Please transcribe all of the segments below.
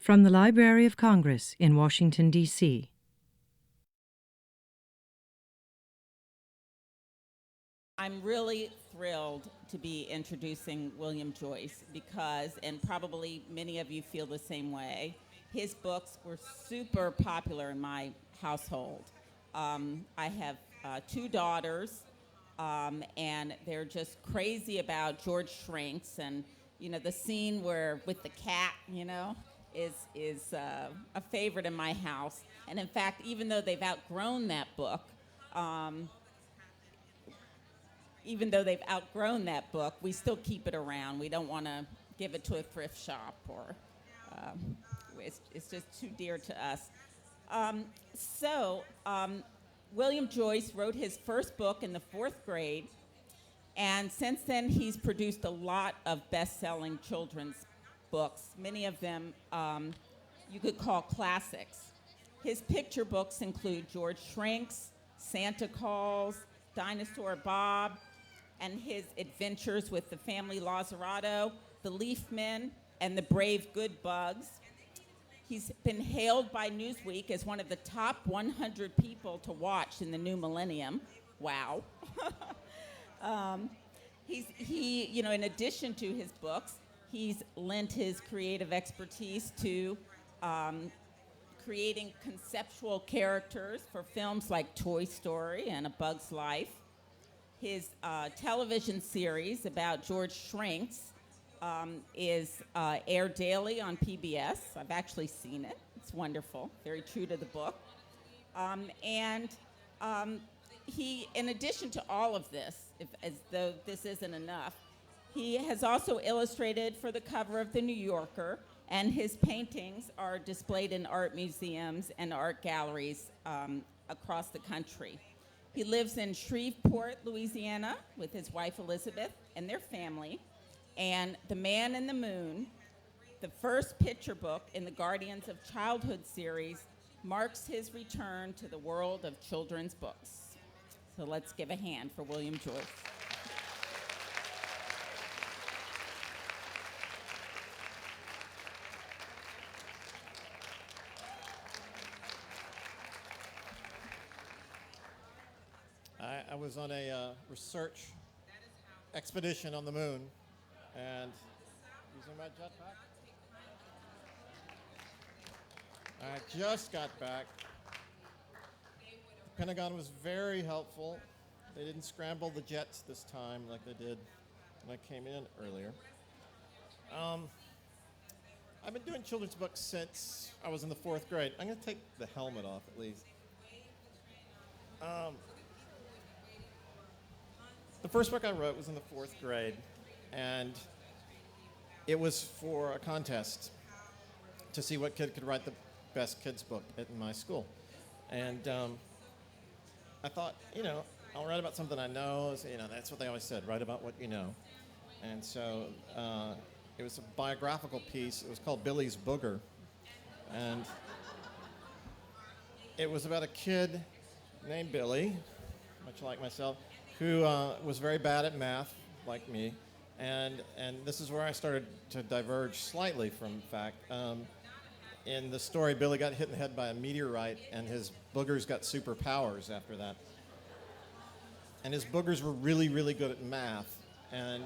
From the Library of Congress in Washington, D.C. I'm really thrilled to be introducing William Joyce because, and probably many of you feel the same way, his books were super popular in my household. I have two daughters, and they're just crazy about George Shrinks, and the scene where with the cat, is a favorite in my house. And in fact, even though they've outgrown that book, we still keep it around. We don't want to give it to a thrift shop, or it's just too dear to us. William Joyce wrote his first book in the 4th grade, and since then he's produced a lot of best-selling children's books, many of them you could call classics. His picture books include George Shrinks, Santa Claus, Dinosaur Bob, and his adventures with the family Lazzarato, the Leafmen, and the brave good bugs. He's been hailed by Newsweek as one of the top 100 people to watch in the new millennium. Wow. In addition to his books, he's lent his creative expertise to creating conceptual characters for films like Toy Story and A Bug's Life. His television series about George Shrinks is aired daily on PBS. I've actually seen it. It's wonderful, very true to the book. He, in addition to all of this, as though this isn't enough, he has also illustrated for the cover of The New Yorker, and his paintings are displayed in art museums and art galleries across the country. He lives in Shreveport, Louisiana, with his wife Elizabeth and their family. And The Man in the Moon, the first picture book in the Guardians of Childhood series, marks his return to the world of children's books. So let's give a hand for William Joyce. I was on a research expedition on the moon, and using my jetpack. I just got back. The Pentagon was very helpful. They didn't scramble the jets this time like they did when I came in earlier. I've been doing children's books since I was in the 4th grade. I'm going to take the helmet off at least. The first book I wrote was in the 4th grade, and it was for a contest to see what kid could write the best kids book at my school. And I thought, I'll write about something I know. So, that's what they always said, write about what you know. And so it was a biographical piece. It was called Billy's Booger. And it was about a kid named Billy, much like myself, who was very bad at math, like me, and this is where I started to diverge slightly from fact. In the story, Billy got hit in the head by a meteorite, and his boogers got superpowers after that. And his boogers were really, really good at math, and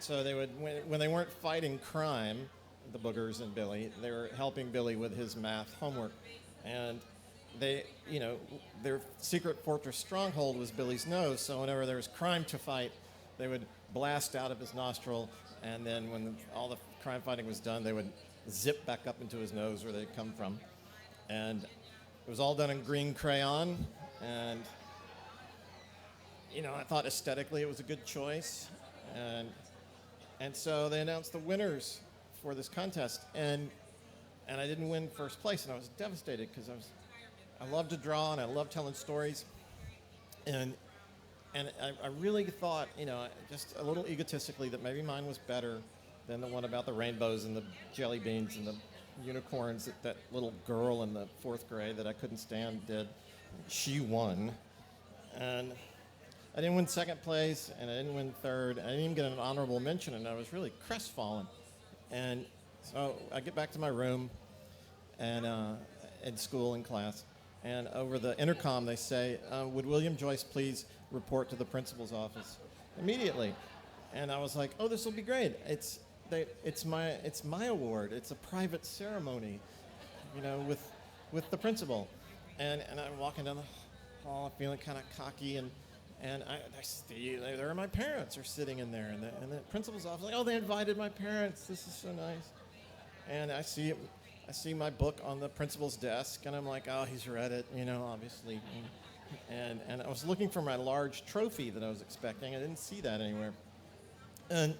so they would, when they weren't fighting crime, the boogers and Billy, they were helping Billy with his math homework, and they, their secret fortress stronghold was Billy's nose, so whenever there was crime to fight, they would blast out of his nostril, and then when all the crime fighting was done, they would zip back up into his nose where they'd come from. And it was all done in green crayon, and, I thought aesthetically it was a good choice, and so they announced the winners for this contest, and I didn't win first place, and I was devastated because I love to draw, and I love telling stories, and I really thought, just a little egotistically, that maybe mine was better than the one about the rainbows and the jelly beans and the unicorns that little girl in the 4th grade that I couldn't stand did. She won, and I didn't win second place, and I didn't win third. I didn't even get an honorable mention, and I was really crestfallen. And so I get back to my room, and in school, in class. And over the intercom, they say, would William Joyce please report to the principal's office immediately? And I was like, oh, this will be great. It's my award. It's a private ceremony, with the principal. And I'm walking down the hall, feeling kind of cocky, and I see there are my parents are sitting in there, and the principal's office, like, oh, they invited my parents. This is so nice. And I see my book on the principal's desk, and I'm like, oh, he's read it, obviously. And I was looking for my large trophy that I was expecting. I didn't see that anywhere. And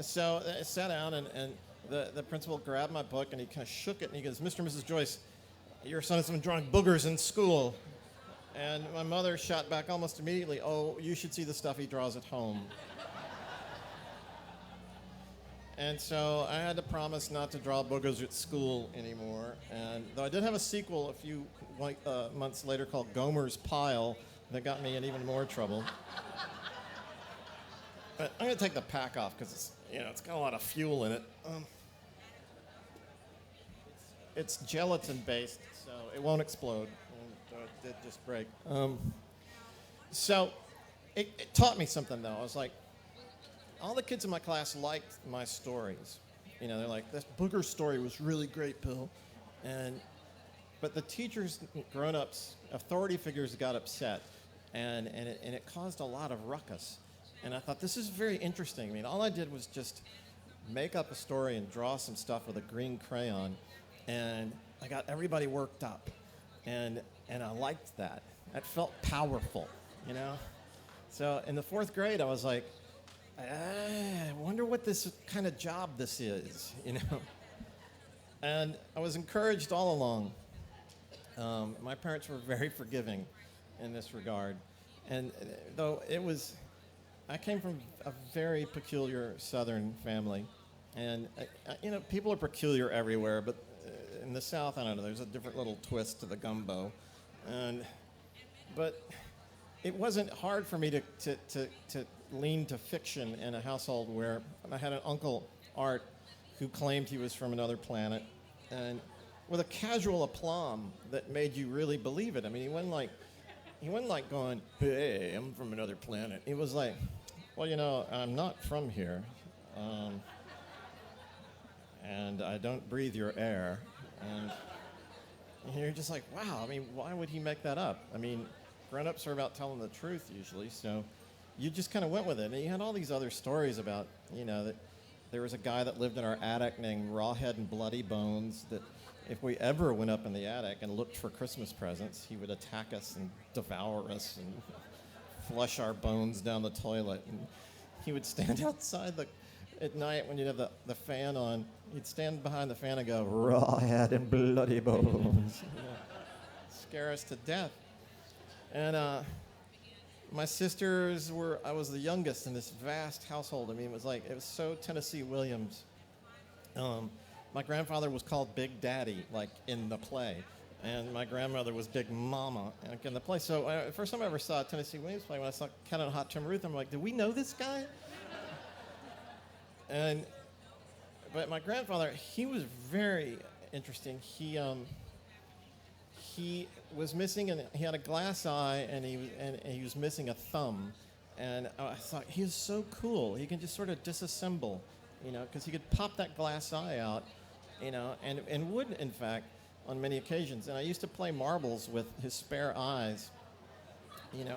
so I sat down, and the principal grabbed my book, and he kind of shook it, and he goes, Mr. and Mrs. Joyce, your son has been drawing boogers in school. And my mother shot back almost immediately, oh, you should see the stuff he draws at home. And so I had to promise not to draw boogers at school anymore. And though I did have a sequel a few months later called Gomer's Pile that got me in even more trouble. But I'm going to take the pack off because it's got a lot of fuel in it. It's gelatin based, so it won't explode. It did just break. So it taught me something, though. I was like, all the kids in my class liked my stories. They're like, this Booger story was really great, Bill. But the teachers, grown-ups, authority figures got upset, and it caused a lot of ruckus. And I thought, this is very interesting. I mean, all I did was just make up a story and draw some stuff with a green crayon, and I got everybody worked up. And I liked that. That felt powerful, So in the 4th grade, I was like, I wonder what this kind of job this is, And I was encouraged all along. My parents were very forgiving in this regard. And though I came from a very peculiar Southern family. And, people are peculiar everywhere, but in the South, I don't know, there's a different little twist to the gumbo. But it wasn't hard for me to lean to fiction in a household where I had an uncle, Art, who claimed he was from another planet, and with a casual aplomb that made you really believe it. I mean, he wasn't like going, hey, I'm from another planet. He was like, well, I'm not from here, and I don't breathe your air. And you're just like, wow, I mean, why would he make that up? I mean, grown-ups are about telling the truth usually, so you just kind of went with it. And he had all these other stories about, that there was a guy that lived in our attic named Rawhead and Bloody Bones, that if we ever went up in the attic and looked for Christmas presents, he would attack us and devour us and flush our bones down the toilet. And he would stand outside at night when you'd have the fan on. He'd stand behind the fan and go, Rawhead and Bloody Bones. Scare us to death. And my sisters I was the youngest in this vast household. I mean, it was so Tennessee Williams. My grandfather was called Big Daddy, like in the play. And my grandmother was Big Mama, like in the play. So the first time I ever saw a Tennessee Williams play, when I saw Cat on a Hot Tin Roof, I'm like, do we know this guy? But my grandfather, he was very interesting. He was missing, he had a glass eye, and he was missing a thumb. And I thought, he is so cool. He can just sort of disassemble, because he could pop that glass eye out, and would, in fact, on many occasions. And I used to play marbles with his spare eyes,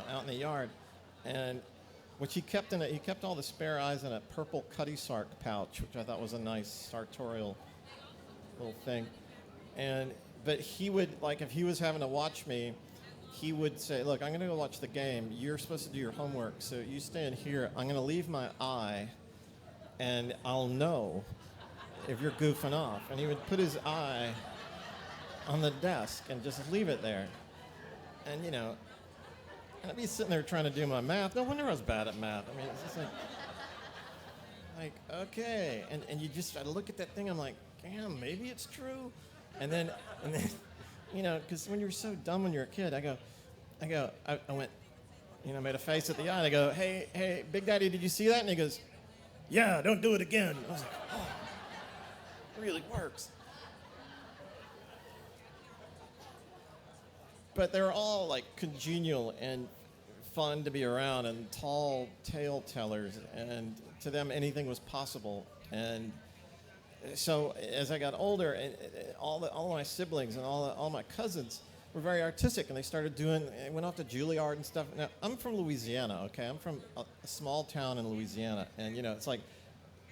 out in the yard. And which he kept all the spare eyes in a purple Cutty Sark pouch, which I thought was a nice sartorial little thing. But he would, like, if he was having to watch me, he would say, look, I'm going to go watch the game. You're supposed to do your homework, so you stay in here. I'm going to leave my eye, and I'll know if you're goofing off. And he would put his eye on the desk and just leave it there. And, I'd be sitting there trying to do my math. No wonder I was bad at math. I mean, it's just like okay. And you just, I look at that thing, I'm like, damn, maybe it's true. And then, because when you're so dumb when you're a kid, I went, made a face at the eye, and I go, hey, Big Daddy, did you see that? And he goes, yeah, don't do it again. I was like, oh, it really works. but they're all like congenial and fun to be around, and tall tale tellers, and to them anything was possible. And so as I got older, and all my siblings and all my cousins were very artistic, and they went off to Juilliard and stuff. Now, I'm from Louisiana, okay? I'm from a small town in Louisiana, and it's like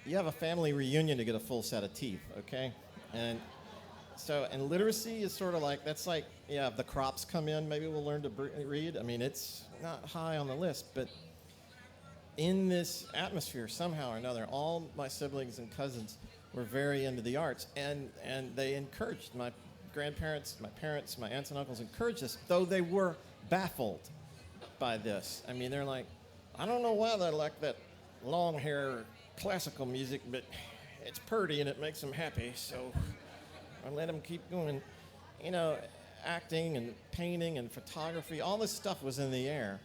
you have a family reunion to get a full set of teeth, okay? And literacy is sort of like, that's like, yeah, if the crops come in, maybe we'll learn to read. I mean, it's not high on the list, but in this atmosphere, somehow or another, all my siblings and cousins were very into the arts, and they encouraged my grandparents, my parents, my aunts and uncles encouraged us, though they were baffled by this. I mean, they're like, I don't know why they like that long hair classical music, but it's purty and it makes them happy, so I let them keep going. Acting and painting and photography, all this stuff was in the air.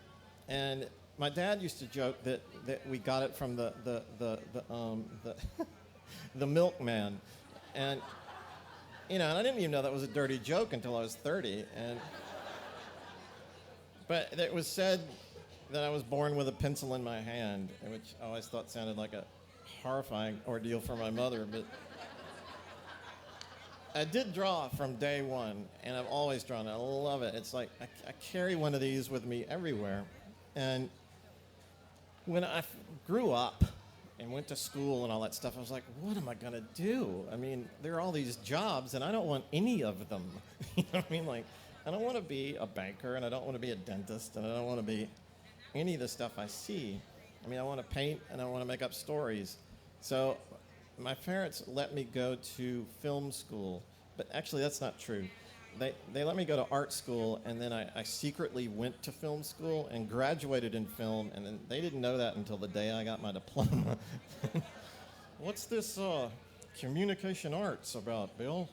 And my dad used to joke that we got it from the the milkman. And and I didn't even know that was a dirty joke until I was 30. But it was said that I was born with a pencil in my hand, which I always thought sounded like a horrifying ordeal for my mother. But I did draw from day one, and I've always drawn. I love it. It's like I carry one of these with me everywhere. And when I grew up and went to school and all that stuff, I was like, what am I going to do? I mean, there are all these jobs, and I don't want any of them. You know what I mean? Like, I don't want to be a banker, and I don't want to be a dentist, and I don't want to be any of the stuff I see. I mean, I want to paint, and I want to make up stories. So my parents let me go to film school, but actually that's not true. They let me go to art school, and then I secretly went to film school and graduated in film, and then they didn't know that until the day I got my diploma. What's this communication arts about, Bill?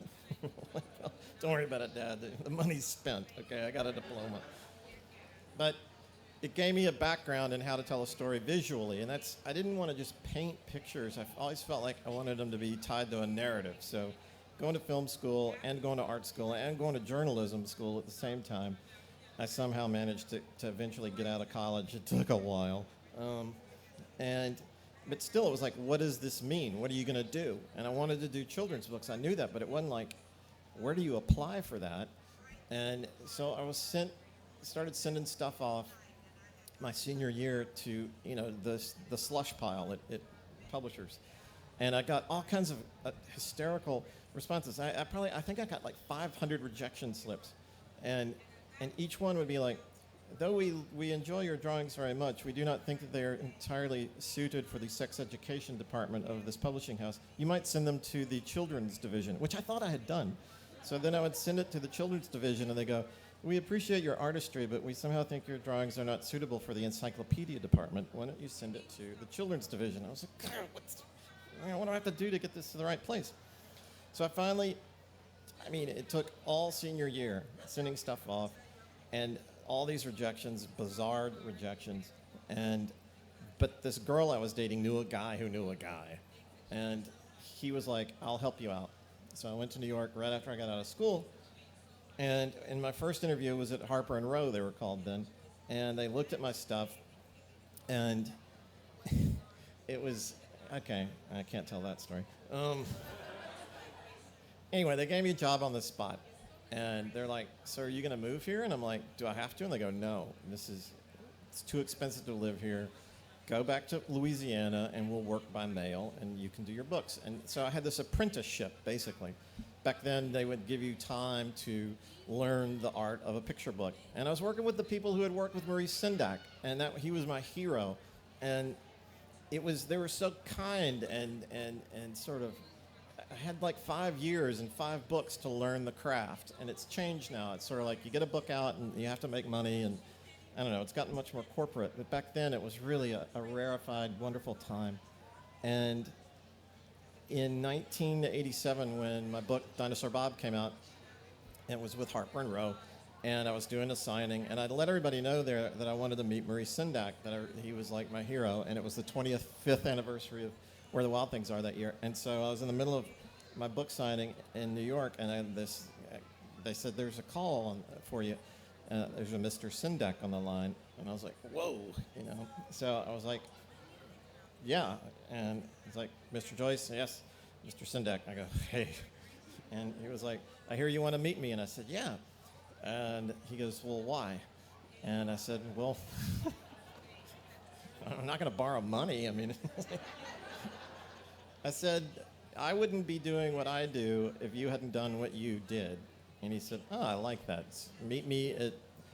Don't worry about it, Dad. The money's spent. Okay, I got a diploma. But it gave me a background in how to tell a story visually, and I didn't want to just paint pictures. I always felt like I wanted them to be tied to a narrative. So going to film school and going to art school and going to journalism school at the same time, I somehow managed to eventually get out of college. It took a while. But still, it was like, what does this mean? What are you going to do? And I wanted to do children's books. I knew that, but it wasn't like, where do you apply for that? And so I started sending stuff off my senior year to the slush pile at publishers, and I got all kinds of hysterical responses. I think I got like 500 rejection slips, and each one would be like, though we enjoy your drawings very much, we do not think that they are entirely suited for the sex education department of this publishing house. You might send them to the children's division, which I thought I had done. So then I would send it to the children's division, and they go, we appreciate your artistry, but we somehow think your drawings are not suitable for the encyclopedia department. Why don't you send it to the children's division? I was like, God, what do I have to do to get this to the right place? So I finally, it took all senior year sending stuff off, and all these rejections, bizarre rejections. But this girl I was dating knew a guy who knew a guy. And he was like, I'll help you out. So I went to New York right after I got out of school. And in my first interview was at Harper and Row, they were called then. And they looked at my stuff, and it was, okay, I can't tell that story. Anyway, they gave me a job on the spot. And they're like, so are you going to move here? And I'm like, do I have to? And they go, no, it's too expensive to live here. Go back to Louisiana, and we'll work by mail, and you can do your books. And so I had this apprenticeship, basically. Back then, they would give you time to learn the art of a picture book. And I was working with the people who had worked with Maurice Sendak, and he was my hero. And they were so kind and sort of, I had like 5 years and 5 books to learn the craft. And it's changed now. It's sort of like you get a book out and you have to make money, and I don't know, it's gotten much more corporate. But back then, it was really a rarefied, wonderful time. And in 1987, when my book Dinosaur Bob came out, it was with Harper and Row, and I was doing a signing, and I'd let everybody know there that I wanted to meet Maurice Sendak, he was like my hero, and it was the 25th anniversary of Where the Wild Things Are that year. And so I was in the middle of my book signing in New York, and they said, there's a call for you. there's a Mr. Sindek on the line. And I was like, whoa, you know. So I was like, yeah. And he's like, Mr. Joyce? Yes, Mr. Sindek. I go, hey. And he was like, I hear you want to meet me. And I said, yeah. And he goes, well, why? And I said, well, I'm not going to borrow money. I mean, I said, I wouldn't be doing what I do if you hadn't done what you did. And he said, oh, I like that. Meet me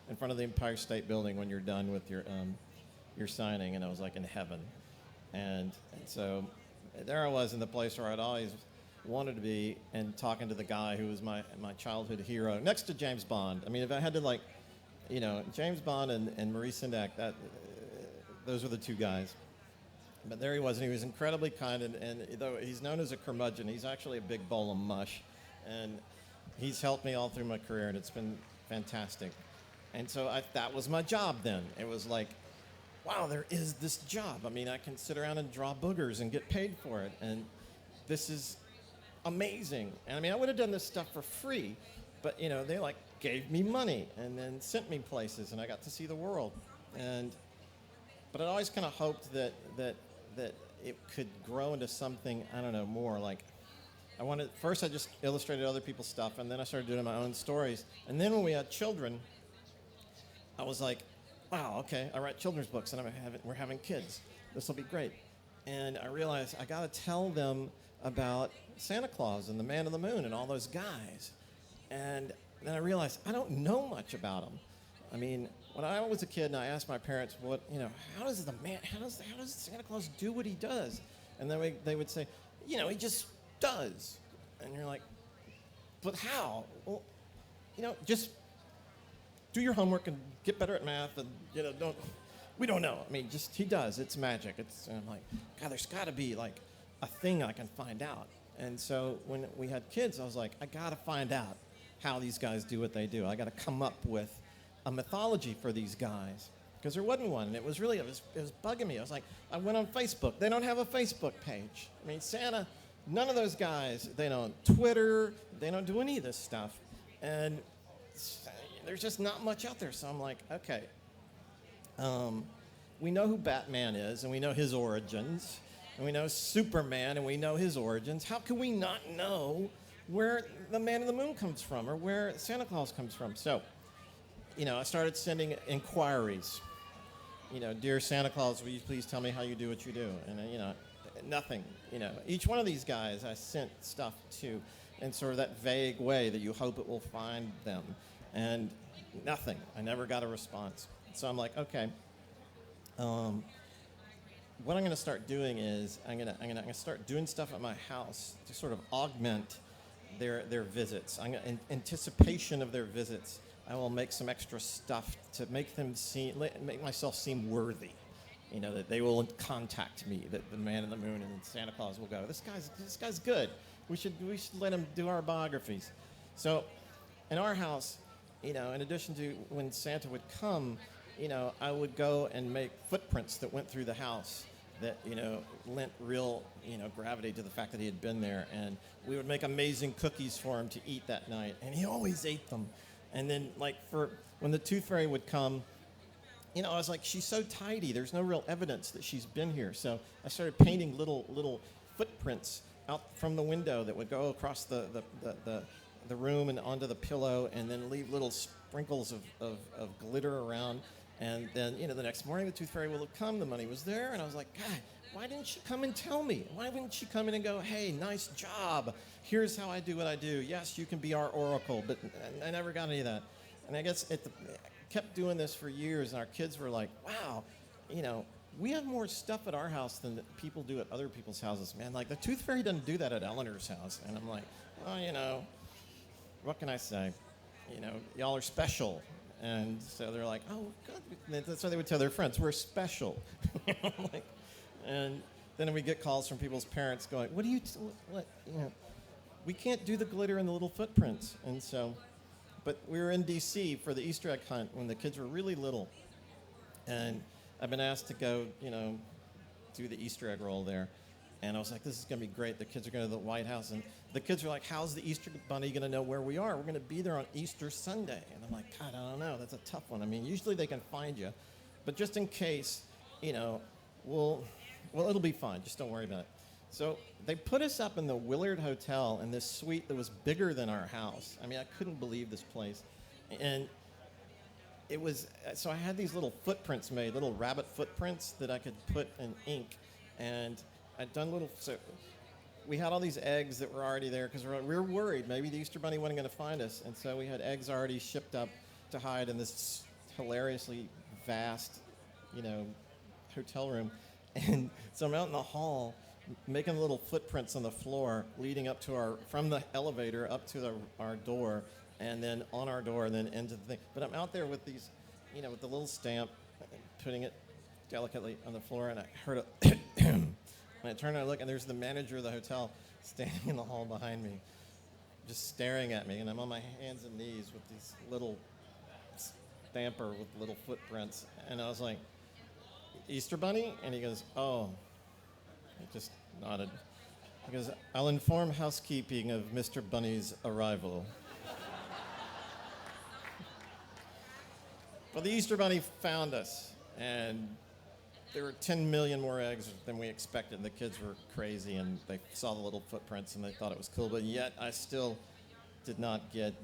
in front of the Empire State Building when you're done with your signing. And I was like in heaven. And so there I was in the place where I'd always wanted to be, and talking to the guy who was my childhood hero, next to James Bond. I mean, if I had to, like, you know, James Bond and Maurice Sendak, those were the two guys. But there he was, and he was incredibly kind, and though he's known as a curmudgeon, he's actually a big bowl of mush. And he's helped me all through my career, and it's been fantastic. And so that was my job then. It was like, wow, there is this job. I mean, I can sit around and draw boogers and get paid for it, and this is amazing. And I mean, I would have done this stuff for free, but, you know, they, like, gave me money and then sent me places, and I got to see the world. But I always kind of hoped that it could grow into something, I don't know, more. Like, first I just illustrated other people's stuff, and then I started doing my own stories. And then when we had children, I was like, wow, okay, I write children's books, and we're having kids. This will be great. And I realized I got to tell them about Santa Claus and the Man in the Moon and all those guys. And then I realized I don't know much about them. I mean, when I was a kid and I asked my parents, what, you know, how does Santa Claus do what he does? And then they would say, you know, he just does. And you're like, but how? Well, you know, just do your homework and get better at math, and, you know, we don't know. I mean, just, he does. It's magic. And I'm like, God, there's got to be, like, a thing I can find out. And so when we had kids, I was like, I got to find out how these guys do what they do. I got to come up with a mythology for these guys, because there wasn't one. And it was bugging me. I was like, I went on Facebook. They don't have a Facebook page. I mean, Santa, none of those guys, they don't Twitter, they don't do any of this stuff. And there's just not much out there. So I'm like, okay, we know who Batman is, and we know his origins, and we know Superman, and we know his origins. How can we not know where the Man in the Moon comes from, or where Santa Claus comes from? So, you know, I started sending inquiries. You know, dear Santa Claus, will you please tell me how you do what you do? And, you know, nothing. You know, each one of these guys I sent stuff to in sort of that vague way that you hope it will find them. And nothing. I never got a response. So I'm like, okay. What I'm going to start doing is I'm going to start doing stuff at my house to sort of augment their visits. In anticipation of their visits, I will make some extra stuff to make myself seem worthy. You know, that they will contact me, that the Man in the Moon and Santa Claus will go, this guy's good. We should let him do our biographies. So in our house, you know, in addition to when Santa would come, you know, I would go and make footprints that went through the house that, you know, lent real, you know, gravity to the fact that he had been there. And we would make amazing cookies for him to eat that night. And he always ate them. And then, like, when the Tooth Fairy would come, you know, I was like, she's so tidy. There's no real evidence that she's been here. So I started painting little footprints out from the window that would go across the room and onto the pillow, and then leave little sprinkles of glitter around. And then, you know, the next morning the Tooth Fairy will have come, the money was there, and I was like, God, why didn't she come and tell me? Why wouldn't she come in and go, hey, nice job. Here's how I do what I do. Yes, you can be our oracle, but I never got any of that. And I guess I kept doing this for years, and our kids were like, wow, you know, we have more stuff at our house than people do at other people's houses, man. Like, the Tooth Fairy doesn't do that at Eleanor's house. And I'm like, well, you know, what can I say? You know, y'all are special. And so they're like, oh, good. That's why they would tell their friends, we're special. Like, and then we get calls from people's parents going, what, you know, we can't do the glitter and the little footprints. And so, but we were in D.C. for the Easter egg hunt when the kids were really little. And I've been asked to go, you know, do the Easter egg roll there. And I was like, this is going to be great. The kids are going to the White House. And the kids are like, how's the Easter Bunny going to know where we are? We're going to be there on Easter Sunday. And I'm like, God, I don't know. That's a tough one. I mean, usually they can find you. But just in case, well, it'll be fine. Just don't worry about it. So they put us up in the Willard Hotel in this suite that was bigger than our house. I mean, I couldn't believe this place. And it was, so I had these little footprints made, little rabbit footprints that I could put in ink. And I'd done so we had all these eggs that were already there because we were worried maybe the Easter Bunny wasn't going to find us. And so we had eggs already shipped up to hide in this hilariously vast, hotel room. And so I'm out in the hall making little footprints on the floor leading up to from the elevator up to our door, and then on our door, and then into the thing. But I'm out there with these, with the little stamp, putting it delicately on the floor, and I heard a and I turn and I look, and there's the manager of the hotel standing in the hall behind me, just staring at me, and I'm on my hands and knees with these little stamper with little footprints, and I was like, Easter Bunny? And he goes, oh. He just nodded. He goes, I'll inform housekeeping of Mr. Bunny's arrival. Well, the Easter Bunny found us, and there were 10 million more eggs than we expected. The kids were crazy, and they saw the little footprints, and they thought it was cool. But yet, I still did not get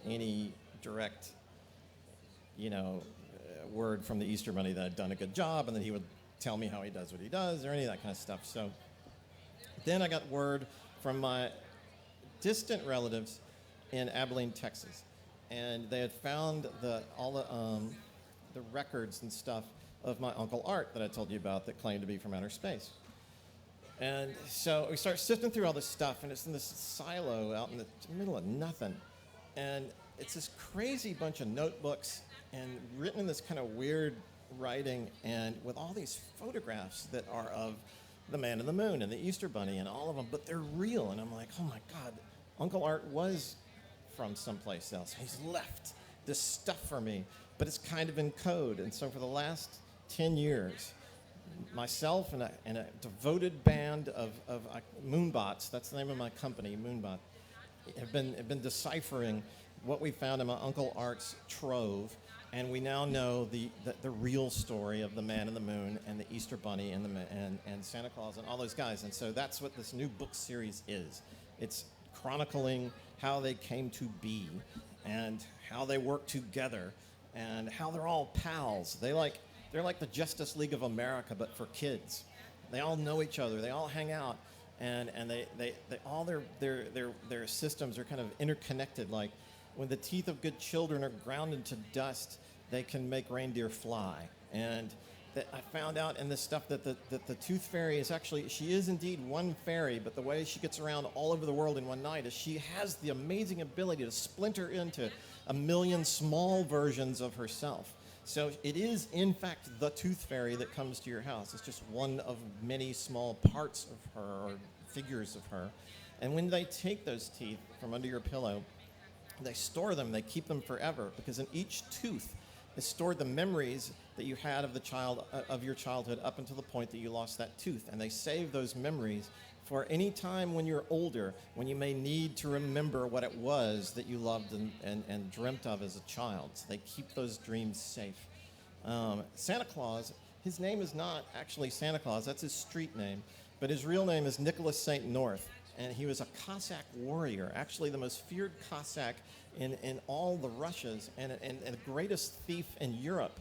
any direct, word from the Easter Bunny that I'd done a good job, and that he would tell me how he does what he does, or any of that kind of stuff. So then I got word from my distant relatives in Abilene, Texas, and they had found all the records and stuff of my Uncle Art that I told you about that claimed to be from outer space. And so we start sifting through all this stuff, and it's in this silo out in the middle of nothing. And it's this crazy bunch of notebooks and written in this kind of weird writing, and with all these photographs that are of the Man in the Moon and the Easter Bunny and all of them, but they're real. And I'm like, oh my God, Uncle Art was from someplace else. He's left this stuff for me, but it's kind of in code. And so for the last 10 years, myself and a devoted band of Moonbots, that's the name of my company, Moonbot, have been deciphering what we found in my Uncle Art's trove, and we now know the real story of the Man in the Moon and the Easter Bunny and and Santa Claus and all those guys. And so that's what this new book series is. It's chronicling how they came to be and how they work together and how they're all pals. They're like the Justice League of America, but for kids. They all know each other. They all hang out, and they all their systems are kind of interconnected. Like when the teeth of good children are ground into dust, they can make reindeer fly. And I found out in this stuff that the Tooth Fairy is actually, she is indeed one fairy, but the way she gets around all over the world in one night is she has the amazing ability to splinter into a million small versions of herself. So it is, in fact, the Tooth Fairy that comes to your house. It's just one of many small parts of her, or figures of her. And when they take those teeth from under your pillow, they store them, they keep them forever, because in each tooth is stored the memories that you had of your childhood up until the point that you lost that tooth. And they save those memories for any time when you're older, when you may need to remember what it was that you loved and dreamt of as a child. So they keep those dreams safe. Santa Claus, his name is not actually Santa Claus, that's his street name, but his real name is Nicholas St. North, and he was a Cossack warrior, actually the most feared Cossack in all the Russias, and the greatest thief in Europe.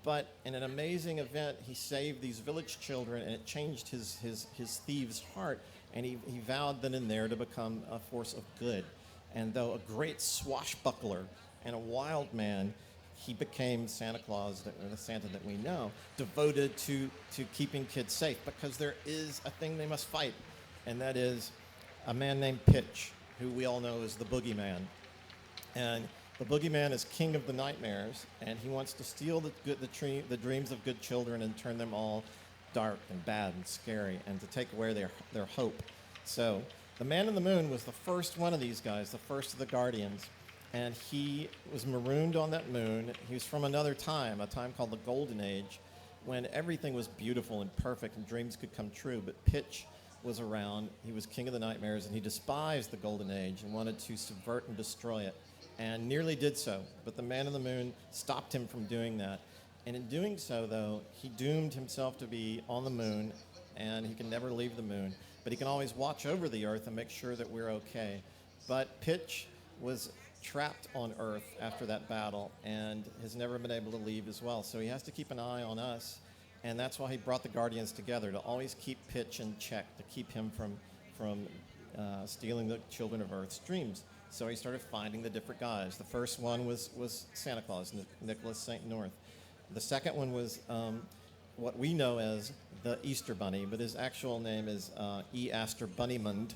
But in an amazing event, he saved these village children, and it changed his thieves' heart, and he vowed then and there to become a force of good. And though a great swashbuckler and a wild man, he became Santa Claus, the Santa that we know, devoted to keeping kids safe, because there is a thing they must fight, and that is a man named Pitch, who we all know is the Boogie Man. And the Boogie Man is king of the nightmares, and he wants to steal the dreams of good children and turn them all dark and bad and scary, and to take away their hope. So the Man in the Moon was the first one of these guys, the first of the Guardians, and he was marooned on that moon. He was from another time, a time called the Golden Age, when everything was beautiful and perfect and dreams could come true. But Pitch was around. He was king of the nightmares, and he despised the Golden Age and wanted to subvert and destroy it, and nearly did so. But the Man in the Moon stopped him from doing that. And in doing so, though, he doomed himself to be on the moon, and he can never leave the moon. But he can always watch over the Earth and make sure that we're okay. But Pitch was trapped on Earth after that battle and has never been able to leave as well. So he has to keep an eye on us, and that's why he brought the Guardians together, to always keep Pitch in check, to keep him from stealing the children of Earth's dreams. So he started finding the different guys. The first one was Santa Claus, Nicholas St. North. The second one was what we know as the Easter Bunny, but his actual name is E. Aster Bunnymund,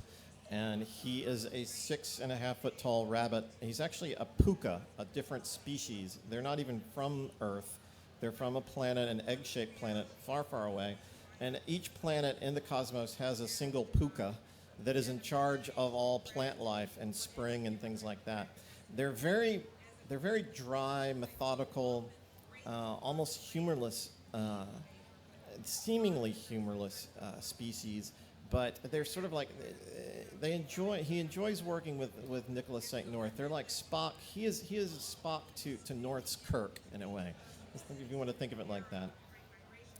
and he is a 6.5 foot tall rabbit. He's actually a puka, a different species. They're not even from Earth. They're from a planet, an egg-shaped planet, far, far away. And each planet in the cosmos has a single puka that is in charge of all plant life and spring and things like that. They're very dry, methodical, almost humorless, seemingly humorless species, but they're sort of like, he enjoys working with Nicholas St. North. They're like Spock. He is Spock to North's Kirk in a way, if you want to think of it like that.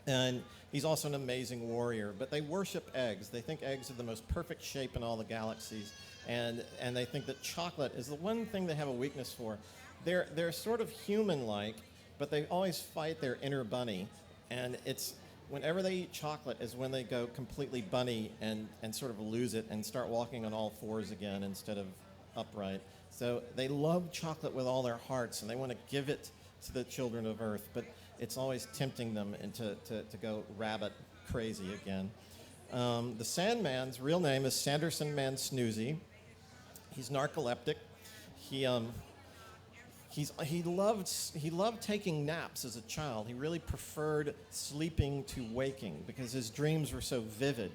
And he's also an amazing warrior, but they worship eggs. They think eggs are the most perfect shape in all the galaxies, and they think that chocolate is the one thing they have a weakness for. They're sort of human-like, but they always fight their inner bunny, and it's whenever they eat chocolate is when they go completely bunny and sort of lose it and start walking on all fours again instead of upright. So they love chocolate with all their hearts, and they want to give it to the children of Earth, but it's always tempting them into to go rabbit crazy again. The Sandman's real name is Sanderson Man Snoozy. He's narcoleptic. He loved taking naps as a child. He really preferred sleeping to waking because his dreams were so vivid.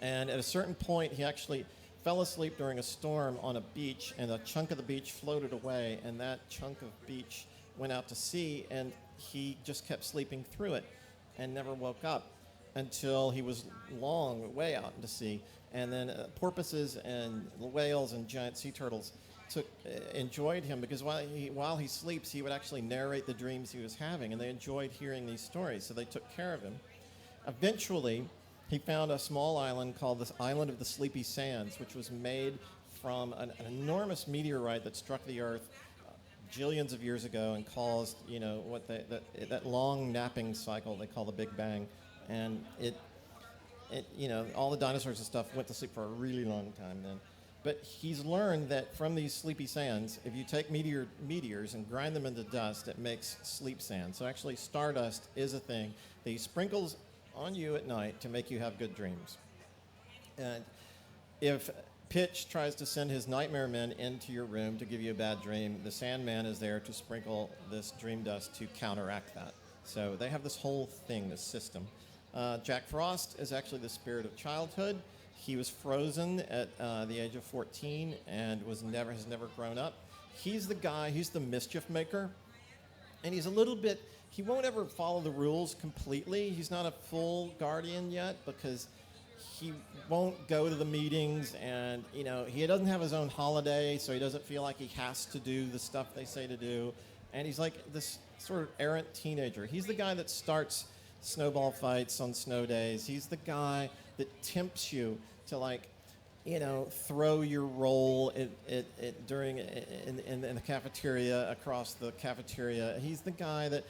And at a certain point, he actually fell asleep during a storm on a beach, and a chunk of the beach floated away, and that chunk of beach went out to sea, and he just kept sleeping through it and never woke up until he was way out into sea. And then porpoises and whales and giant sea turtles enjoyed him because while he sleeps, he would actually narrate the dreams he was having, and they enjoyed hearing these stories, so they took care of him. Eventually, he found a small island called the Island of the Sleepy Sands, which was made from an enormous meteorite that struck the Earth jillions of years ago and caused, that long napping cycle they call the Big Bang, and it all the dinosaurs and stuff went to sleep for a really long time then. But he's learned that from these sleepy sands, if you take meteors and grind them into dust, it makes sleep sand. So actually, stardust is a thing that he sprinkles on you at night to make you have good dreams. And if Pitch tries to send his nightmare men into your room to give you a bad dream, the Sandman is there to sprinkle this dream dust to counteract that. So they have this whole thing, this system. Jack Frost is actually the spirit of childhood. He was frozen at the age of 14 and has never grown up. He's the guy, he's the mischief maker. And he's he won't ever follow the rules completely. He's not a full guardian yet because he won't go to the meetings, and he doesn't have his own holiday, so he doesn't feel like he has to do the stuff they say to do. And he's like this sort of errant teenager. He's the guy that starts snowball fights on snow days. He's the guy that tempts you to throw your roll in the cafeteria across the cafeteria. He's the guy that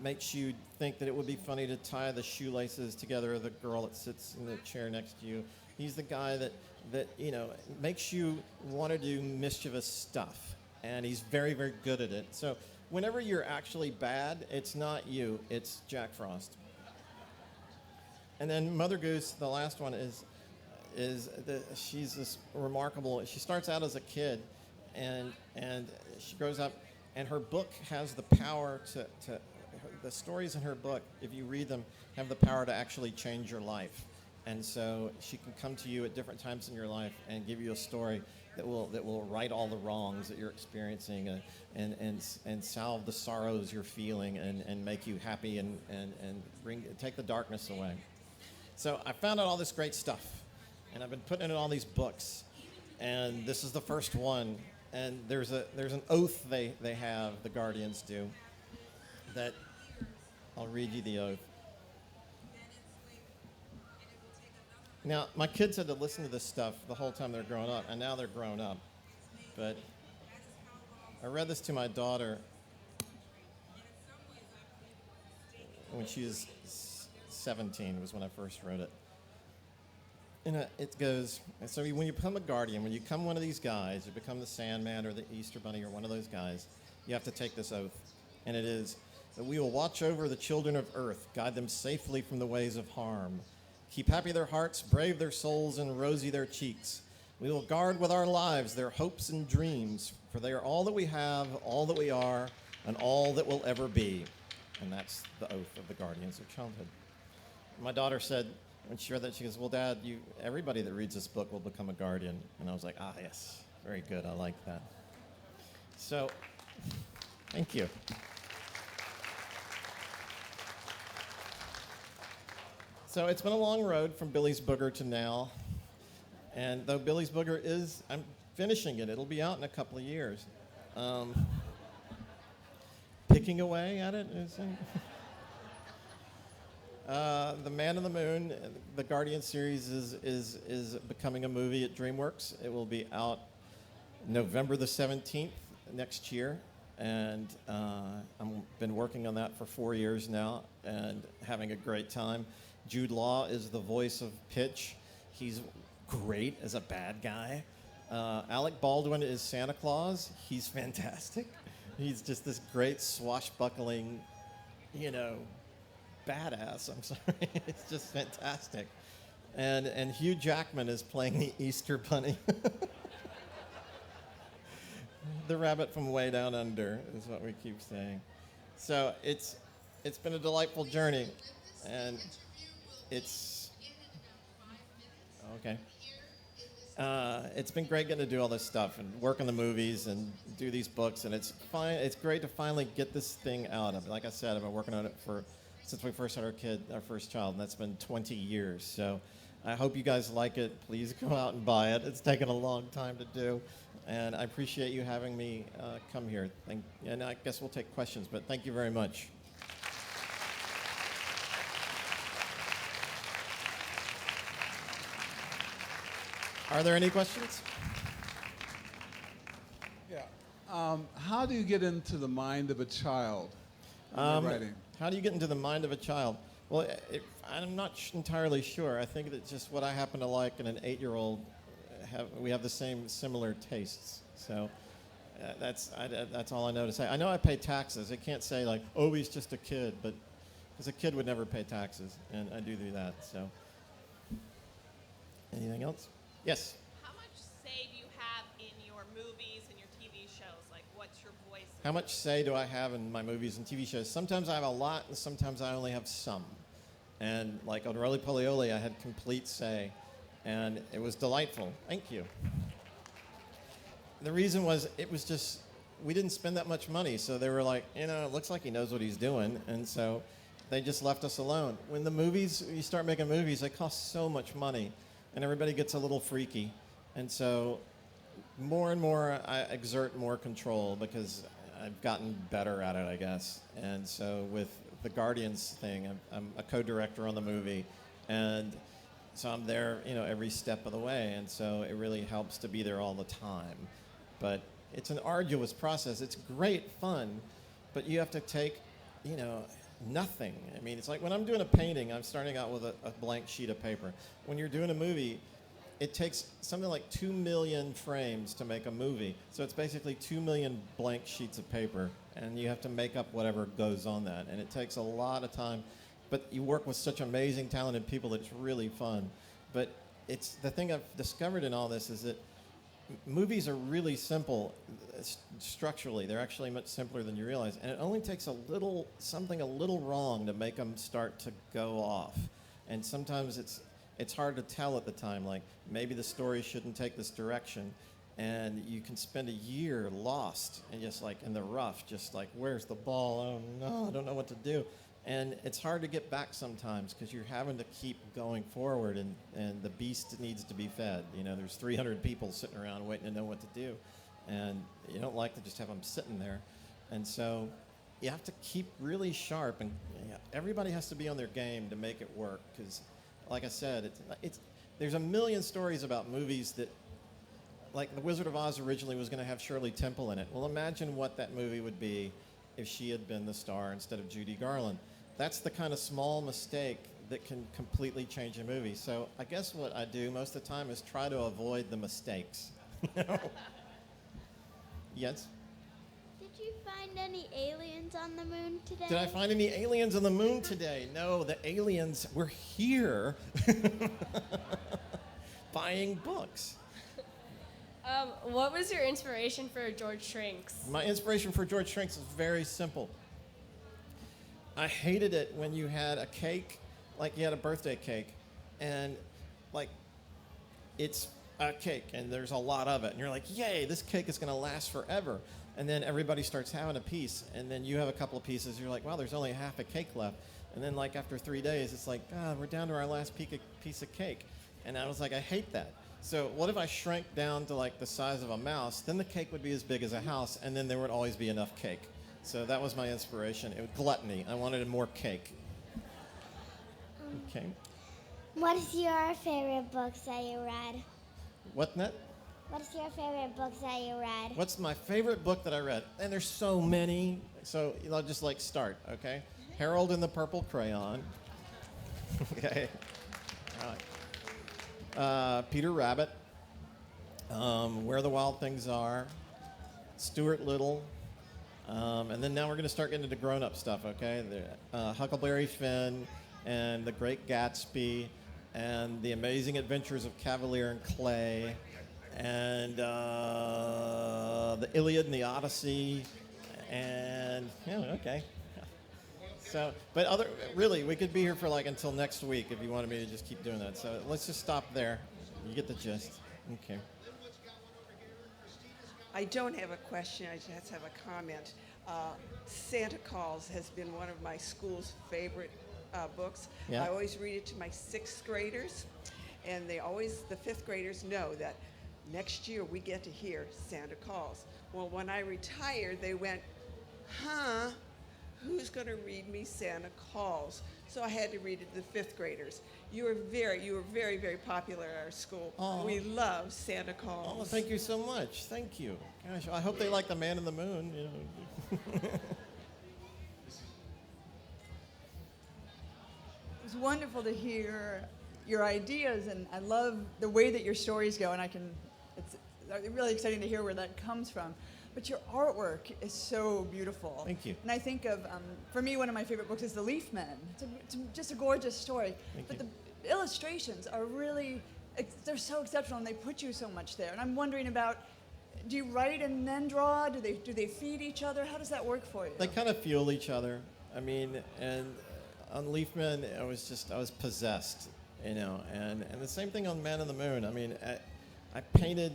makes you think that it would be funny to tie the shoelaces together of the girl that sits in the chair next to you. He's the guy that makes you want to do mischievous stuff, and he's very, very good at it. So whenever you're actually bad, it's not you, it's Jack Frost. And then Mother Goose, the last one, she's this remarkable. She starts out as a kid, and she grows up, and her book has the power to the stories in her book, if you read them, have the power to actually change your life. And so she can come to you at different times in your life and give you a story that will right all the wrongs that you're experiencing and salve the sorrows you're feeling and make you happy and take the darkness away. So I found out all this great stuff. and I've been putting it in all these books, and this is the first one. And there's an oath they have, the Guardians do, that I'll read you the oath. Now, my kids had to listen to this stuff the whole time they're growing up, and now they're grown up. But I read this to my daughter when she was 17, was when I first wrote it. And it goes, so when you become a guardian, when you become one of these guys, you become the Sandman or the Easter Bunny or one of those guys, you have to take this oath. And it is that we will watch over the children of earth, guide them safely from the ways of harm. Keep happy their hearts, brave their souls, and rosy their cheeks. We will guard with our lives their hopes and dreams, for they are all that we have, all that we are, and all that will ever be. And that's the oath of the Guardians of Childhood. My daughter said, when she read that, she goes, well, Dad, everybody that reads this book will become a guardian. And I was like, yes, very good, I like that. So, thank you. So it's been a long road from Billy's Booger to now. And though Billy's Booger I'm finishing it. It'll be out in a couple of years. Picking away at it. The Man in the Moon, the Guardian series is becoming a movie at DreamWorks. It will be out November the 17th next year. And I've been working on that for 4 years now and having a great time. Jude Law is the voice of Pitch. He's great as a bad guy. Alec Baldwin is Santa Claus. He's fantastic. He's just this great swashbuckling, badass. I'm sorry. It's just fantastic. And Hugh Jackman is playing the Easter Bunny. The rabbit from way down under is what we keep saying. So it's been a delightful journey. And it's okay. It's been great getting to do all this stuff and work on the movies and do these books, and it's fine. It's great to finally get this thing out. Like I said, I've been working on it since we first had our first child, and that's been 20 years. So I hope you guys like it. Please go out and buy it. It's taken a long time to do, and I appreciate you having me come here. And I guess we'll take questions, but thank you very much. Are there any questions? Yeah. How do you get into the mind of a child when you're writing? How do you get into the mind of a child? Well, I'm not entirely sure. I think that's just what I happen to like, and an 8-year-old we have the same similar tastes. So that's all I know to say. I know I pay taxes. I can't say like, oh, he's just a kid, but because a kid would never pay taxes, and I do that. So, anything else? Yes. How much say do you have in your movies and your TV shows? Like, what's your voice? How much say do I have in my movies and TV shows? Sometimes I have a lot, and sometimes I only have some. And like on Rolie Polie Olie, I had complete say, and it was delightful. Thank you. The reason was we didn't spend that much money, so they were like, it looks like he knows what he's doing, and so they just left us alone. When you start making movies, they cost so much money. And everybody gets a little freaky. And so more and more I exert more control because I've gotten better at it, I guess. And so with the Guardians thing, I'm a co-director on the movie. And so I'm there, every step of the way. And so it really helps to be there all the time. But it's an arduous process. It's great fun, but you have to take, nothing. I mean, it's like when I'm doing a painting, I'm starting out with a blank sheet of paper. When you're doing a movie, it takes something like 2 million frames to make a movie. So it's basically 2 million blank sheets of paper, and you have to make up whatever goes on that. And it takes a lot of time, but you work with such amazing, talented people that it's really fun. But the thing I've discovered in all this is that movies are really simple structurally. They're actually much simpler than you realize. And it only takes something a little wrong to make them start to go off. And sometimes it's hard to tell at the time, like maybe the story shouldn't take this direction. And you can spend a year lost and just like in the rough, just like, where's the ball? Oh no, I don't know what to do. And it's hard to get back sometimes because you're having to keep going forward, and the beast needs to be fed. You know, there's 300 people sitting around waiting to know what to do, and you don't like to just have them sitting there. And so you have to keep really sharp, and everybody has to be on their game to make it work because, like I said, there's a million stories about movies that, like The Wizard of Oz originally was going to have Shirley Temple in it. Well, imagine what that movie would be if she had been the star instead of Judy Garland. That's the kind of small mistake that can completely change a movie. So I guess what I do most of the time is try to avoid the mistakes. Yes? Did you find any aliens on the moon today? Did I find any aliens on the moon today? No, the aliens were here buying books. What was your inspiration for George Shrinks? My inspiration for George Shrinks is very simple. I hated it when you had a cake, like you had a birthday cake, and like it's a cake and there's a lot of it, and you're like, yay, this cake is going to last forever. And then everybody starts having a piece, and then you have a couple of pieces. You're like, wow, there's only half a cake left. And then like after 3 days, it's like, we're down to our last piece of cake. And I was like, I hate that. So what if I shrank down to like the size of a mouse? Then the cake would be as big as a house, and then there would always be enough cake. So that was my inspiration. It was gluttony. I wanted more cake. Okay. What is your favorite books that you read? What, Net? What is your favorite books that you read? What's my favorite book that I read? And there's so many. So I'll just like start, okay? Harold and the Purple Crayon. Okay. All right. Peter Rabbit. Where the Wild Things Are. Stuart Little. And then now we're going to start getting into grown-up stuff, okay? Huckleberry Finn and The Great Gatsby and The Amazing Adventures of Cavalier and Clay and The Iliad and the Odyssey and, okay. So, but really, we could be here for like until next week if you wanted me to just keep doing that. So let's just stop there. You get the gist. Okay. I don't have a question, I just have a comment. Santa Claus has been one of my school's favorite books. Yeah. I always read it to my 6th graders, and the 5th graders know that next year we get to hear Santa Claus. Well, when I retired, they went, who's going to read me Santa Claus? So I had to read it to the 5th graders. You were very, very popular at our school. Aw. We love Santa Claus. Oh, thank you so much. Thank you. Gosh, I hope they like The Man in the Moon. You know. It was wonderful to hear your ideas, and I love the way that your stories go, and it's really exciting to hear where that comes from. But your artwork is so beautiful. Thank you. And I think of, for me, one of my favorite books is The Leafmen. It's just a gorgeous story. Thank you. The illustrations are really, they're so exceptional, and they put you so much there. And I'm wondering about, do you write and then draw? Do they feed each other? How does that work for you? They kind of fuel each other. I mean, and on Leafmen, I was possessed, you know. And the same thing on Man in the Moon. I mean, I painted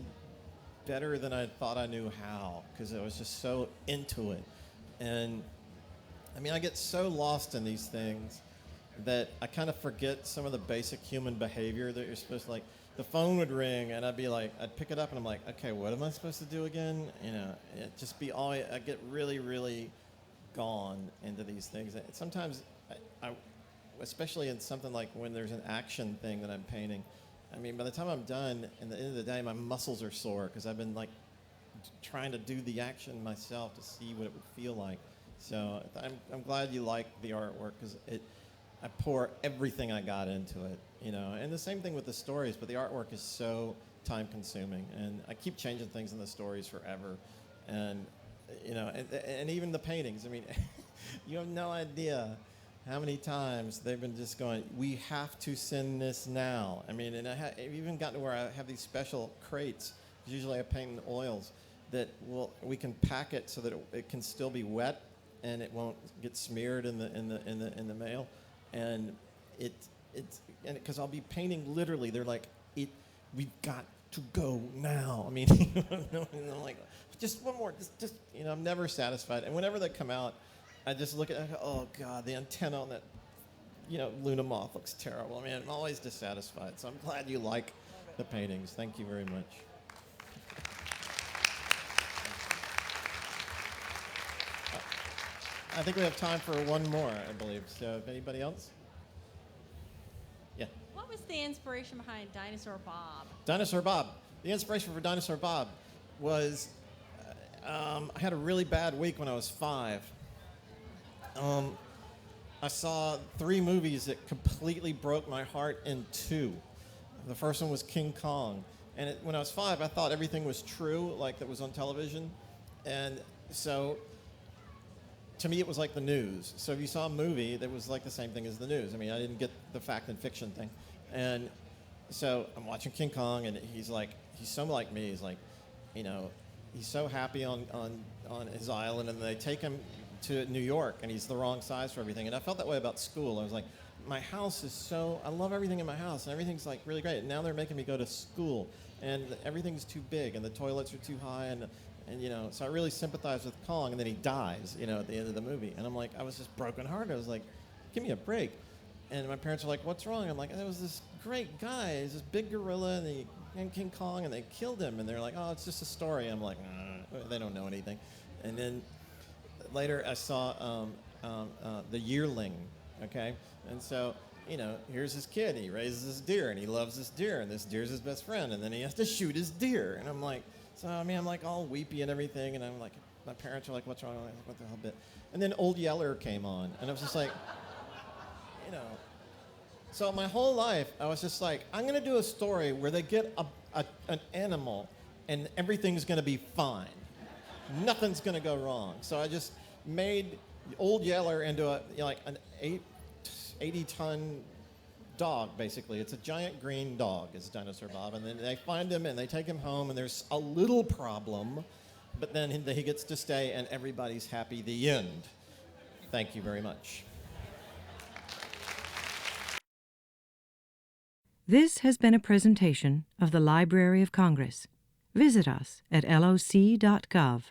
better than I thought I knew how because I was just so into it. And I mean, I get so lost in these things that I kind of forget some of the basic human behavior that you're supposed to, like, the phone would ring and I'd pick it up and I'm like, okay, what am I supposed to do again? You know, I get really, really gone into these things. Sometimes I especially in something like when there's an action thing that I'm painting, I mean, by the time I'm done, at the end of the day, my muscles are sore because I've been like trying to do the action myself to see what it would feel like. So I'm glad you like the artwork because I pour everything I got into it, you know. And the same thing with the stories, but the artwork is so time-consuming, and I keep changing things in the stories forever, and you know, and even the paintings. I mean, you have no idea how many times they've been just going, we have to send this now. I mean, and I've even gotten to where I have these special crates, usually I paint in oils, that we can pack it so that it can still be wet and it won't get smeared in the mail. And it's because I'll be painting literally, they're like, we've got to go now. I mean, I'm like, just one more, just, you know, I'm never satisfied. And whenever they come out, I just look at it, oh God, the antenna on that, Luna moth looks terrible. I mean, I'm always dissatisfied. So I'm glad you like the paintings. Thank you very much. I think we have time for one more, I believe. So if anybody else? Yeah. What was the inspiration behind Dinosaur Bob? Dinosaur Bob. The inspiration for Dinosaur Bob was I had a really bad week when I was 5. I saw 3 movies that completely broke my heart in 2. The first one was King Kong. And when I was 5, I thought everything was true, like that was on television. And so, to me, it was like the news. So if you saw a movie that was like the same thing as the news. I mean, I didn't get the fact and fiction thing. And so I'm watching King Kong, and he's so like me. He's like, he's so happy on his island, and they take him to New York, and he's the wrong size for everything. And I felt that way about school. I was like, my house is I love everything in my house, and everything's like really great. And now they're making me go to school, and everything's too big, and the toilets are too high, and so I really sympathize with Kong, and then he dies, at the end of the movie. And I'm like, I was just brokenhearted. I was like, give me a break. And my parents were like, what's wrong? I'm like, there was this great guy, he's this big gorilla, and King Kong, and they killed him. And they're like, oh, it's just a story. I'm like, they don't know anything. And then later I saw The Yearling, okay? And so, here's his kid, he raises this deer, and he loves this deer, and this deer's his best friend, and then he has to shoot his deer. And I'm like, I'm like all weepy and everything, and I'm like, my parents are like, what's wrong? I'm like, what the hell bit? And then Old Yeller came on, and I was just like, So my whole life, I was just like, I'm going to do a story where they get an animal, and everything's going to be fine. Nothing's going to go wrong. So I just made Old Yeller into an 80-ton dog, basically. It's a giant green dog, is Dinosaur Bob. And then they find him, and they take him home, and there's a little problem, but then he gets to stay, and everybody's happy. The end. Thank you very much. This has been a presentation of the Library of Congress. Visit us at loc.gov.